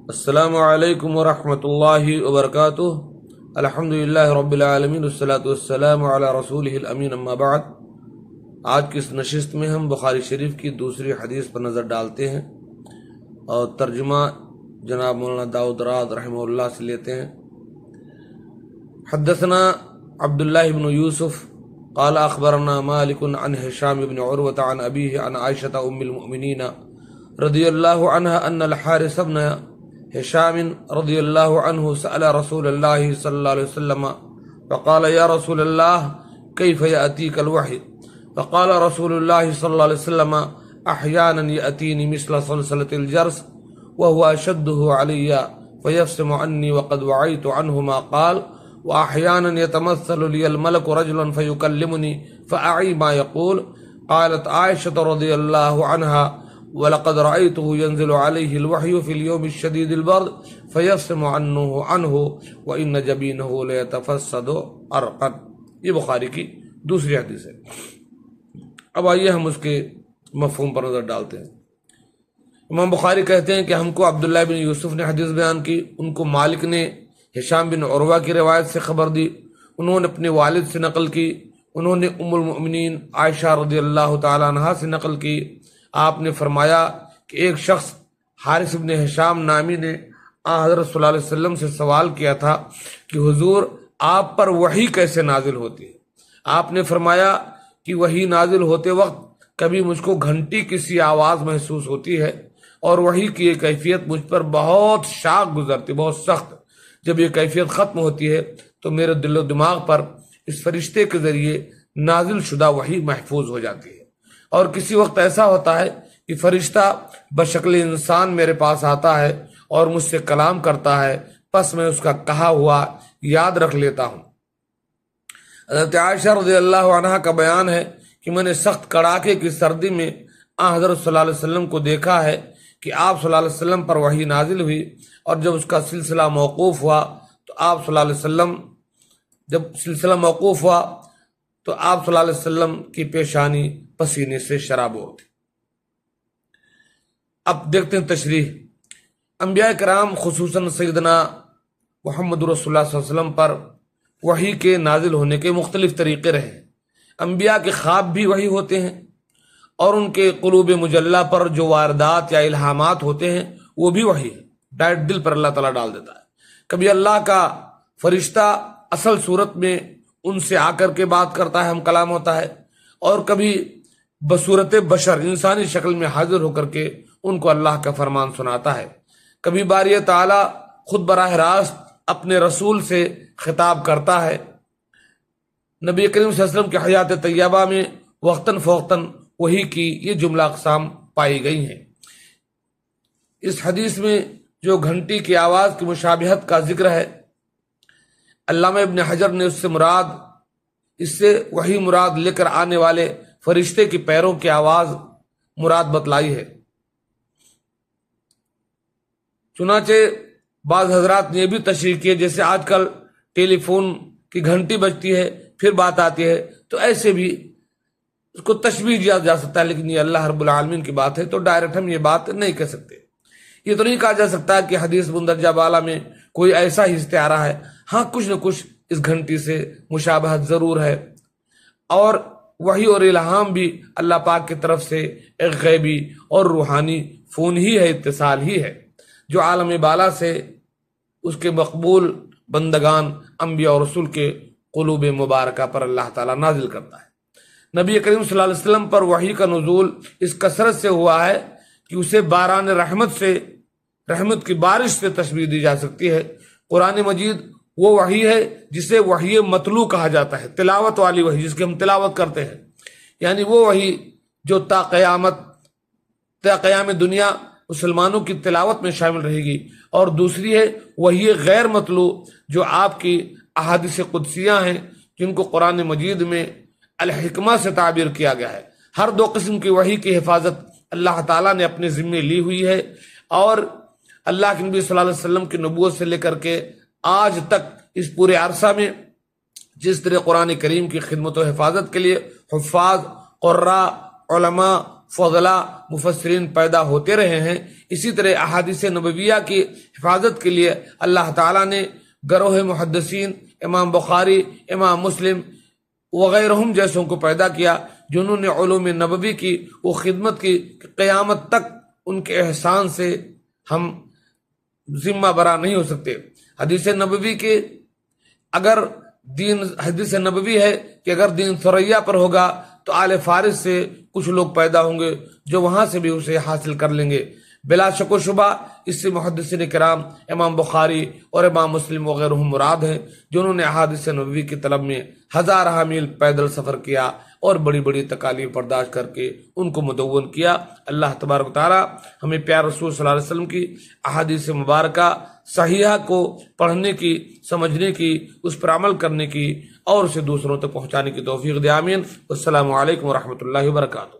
السلام علیکم ورحمۃ اللہ وبرکاتہ۔ الحمد للہ رب العالمین والصلاۃ والسلام علی رسولہ الامین، اما بعد۔ آج کی اس نشست میں ہم بخاری شریف کی دوسری حدیث پر نظر ڈالتے ہیں اور ترجمہ جناب مولانا داؤد راد رحمہ اللہ سے لیتے ہیں۔ حدثنا عبداللہ بن یوسف قال اخبرنا مالک عن ہشام بن عروۃ عن ابیہ عن عائشۃ ام المؤمنین رضی اللہ عنہا ان الحارث بن ہشام رضی اللہ عنہ سأل رسول اللہ صلی اللہ علیہ وسلم فقال یا رسول اللہ کیف یأتیک الوحی فقال رسول اللہ صلی اللہ علیہ وسلم احیانا یأتینی مثل صلصلة الجرس وهو اشده علی فیفسم عنی وقد وعیت عنہ ما قال واحیانا یتمثل لی الملک رجلا فیکلمنی فاعی ما یقول قالت عائشة رضی اللہ عنہا وَلَقَدْ رَأَيْتُهُ يَنزِلُ عَلَيْهِ الْوَحْيُ فِي الْيَوْمِ الشَّدِيدِ الْبَرْدِ فَيَفْصِمُ عَنْهُ وَإِنَّ جَبِينَهُ لَيَتَفَسَّدُ عَرْقًا۔ یہ بخاری کی دوسری حدیث ہے۔ اب آئیے ہم اس کے مفہوم پر نظر ڈالتے ہیں۔ امام بخاری کہتے ہیں کہ ہم کو عبداللہ بن یوسف نے حدیث بیان کی، ان کو مالک نے ہشام بن عروہ کی روایت سے خبر دی، انہوں نے اپنے والد سے نقل کی، انہوں نے ام المؤمنین عائشہ رضی اللہ تعالی عنہا سے نقل کی۔ آپ نے فرمایا کہ ایک شخص حارث بن ہشام نامی نے حضرت صلی اللہ علیہ وسلم سے سوال کیا تھا کہ حضور آپ پر وحی کیسے نازل ہوتی ہے؟ آپ نے فرمایا کہ وحی نازل ہوتے وقت کبھی مجھ کو گھنٹی کسی آواز محسوس ہوتی ہے اور وحی کی یہ کیفیت مجھ پر بہت شاق گزرتی، بہت سخت۔ جب یہ کیفیت ختم ہوتی ہے تو میرے دل و دماغ پر اس فرشتے کے ذریعے نازل شدہ وحی محفوظ ہو جاتی ہے، اور کسی وقت ایسا ہوتا ہے کہ فرشتہ بشکل انسان میرے پاس آتا ہے اور مجھ سے کلام کرتا ہے، پس میں اس کا کہا ہوا یاد رکھ لیتا ہوں۔ حضرت عائشہ رضی اللہ عنہ کا بیان ہے کہ میں نے سخت کڑاکے کی سردی میں حضرت صلی اللہ علیہ وسلم کو دیکھا ہے کہ آپ صلی اللہ علیہ وسلم پر وحی نازل ہوئی، اور جب اس کا سلسلہ موقوف ہوا تو آپ صلی اللہ علیہ وسلم کی پیشانی پسینے سے شراب ہوتی۔ اب دیکھتے ہیں تشریح۔ انبیاء کرام خصوصاً سیدنا محمد رسول اللہ صلی اللہ علیہ وسلم پر وحی کے نازل ہونے کے مختلف طریقے رہے۔ انبیاء کے خواب بھی وحی ہوتے ہیں، اور ان کے قلوب مجلہ پر جو واردات یا الہامات ہوتے ہیں وہ بھی وحی ہے، ڈائریکٹ دل پر اللہ تعالیٰ ڈال دیتا ہے۔ کبھی اللہ کا فرشتہ اصل صورت میں ان سے آ کر کے بات کرتا ہے، ہم کلام ہوتا ہے، اور کبھی بصورت بشر انسانی شکل میں حاضر ہو کر کے ان کو اللہ کا فرمان سناتا ہے۔ کبھی باری تعالیٰ خود براہ راست اپنے رسول سے خطاب کرتا ہے۔ نبی کریم صلی اللہ علیہ وسلم کی حیات طیبہ میں وقتاً فوقتاً وحی کی یہ جملہ اقسام پائی گئی ہیں۔ اس حدیث میں جو گھنٹی کی آواز کی مشابہت کا ذکر ہے، علامہ ابن حجر نے اس سے وحی مراد لے کر آنے والے فرشتے کی پیروں کی آواز مراد بتلائی ہے۔ چنانچہ بعض حضرات نے یہ بھی تشریح کی ہے، جیسے آج کل ٹیلی فون کی گھنٹی بجتی ہے پھر بات آتی ہے، تو ایسے بھی اس کو تشبیہ دیا جا سکتا ہے، لیکن یہ اللہ رب العالمین کی بات ہے تو ڈائریکٹ ہم یہ بات نہیں کہہ سکتے۔ یہ تو نہیں کہا جا سکتا کہ حدیث مندرجہ بالا میں کوئی ایسا ہی استعارہ ہے، ہاں کچھ نہ کچھ اس گھنٹی سے مشابہت ضرور ہے، اور وحی اور الہام بھی اللہ پاک کی طرف سے ایک غیبی اور روحانی فون ہی ہے، اتصال ہی ہے، جو عالم بالا سے اس کے مقبول بندگان انبیاء اور رسول کے قلوب مبارکہ پر اللہ تعالیٰ نازل کرتا ہے۔ نبی کریم صلی اللہ علیہ وسلم پر وحی کا نزول اس کثرت سے ہوا ہے کہ اسے باران رحمت کی بارش سے تشبیہ دی جا سکتی ہے۔ قرآن مجید وہ وحی ہے جسے وحی متلو کہا جاتا ہے، تلاوت والی وحی جس کی ہم تلاوت کرتے ہیں، یعنی وہ وحی جو تا قیام دنیا مسلمانوں کی تلاوت میں شامل رہے گی، اور دوسری ہے وحی غیر متلو جو آپ کی احادیث قدسیہ ہیں، جن کو قرآن مجید میں الحکمہ سے تعبیر کیا گیا ہے۔ ہر دو قسم کی وحی کی حفاظت اللہ تعالیٰ نے اپنے ذمے لی ہوئی ہے، اور اللہ کے نبی صلی اللہ علیہ وسلم کی نبوت سے لے کر کے آج تک اس پورے عرصہ میں جس طرح قرآن کریم کی خدمت و حفاظت کے لیے حفاظ، قراء، علماء فضلاء مفسرین پیدا ہوتے رہے ہیں، اسی طرح احادیث نبویہ کی حفاظت کے لیے اللہ تعالیٰ نے گروہ محدثین، امام بخاری، امام مسلم وغیرہم جیسوں کو پیدا کیا، جنہوں نے علوم نبوی کی وہ خدمت کی کہ قیامت تک ان کے احسان سے ہم ذمہ برا نہیں ہو سکتے۔ حدیث نبوی کے اگر دین حدیث نبوی ہے کہ اگر دین ثریا پر ہوگا تو آل فارس سے کچھ لوگ پیدا ہوں گے جو وہاں سے بھی اسے حاصل کر لیں گے۔ بلا شک و شبہ اس سے محدثین کرام امام بخاری اور امام مسلم وغیرہ مراد ہیں، جنہوں نے احادیث نبوی کی طلب میں ہزارہ میل پیدل سفر کیا اور بڑی بڑی تکالیف برداشت کر کے ان کو مدون کیا۔ اللہ تبارک و تعالی ہمیں پیارے رسول صلی اللہ علیہ وسلم کی احادیث مبارکہ صحیحہ کو پڑھنے کی، سمجھنے کی، اس پر عمل کرنے کی اور اسے دوسروں تک پہنچانے کی توفیق دے، آمین۔ السلام علیکم ورحمۃ اللہ وبرکاتہ۔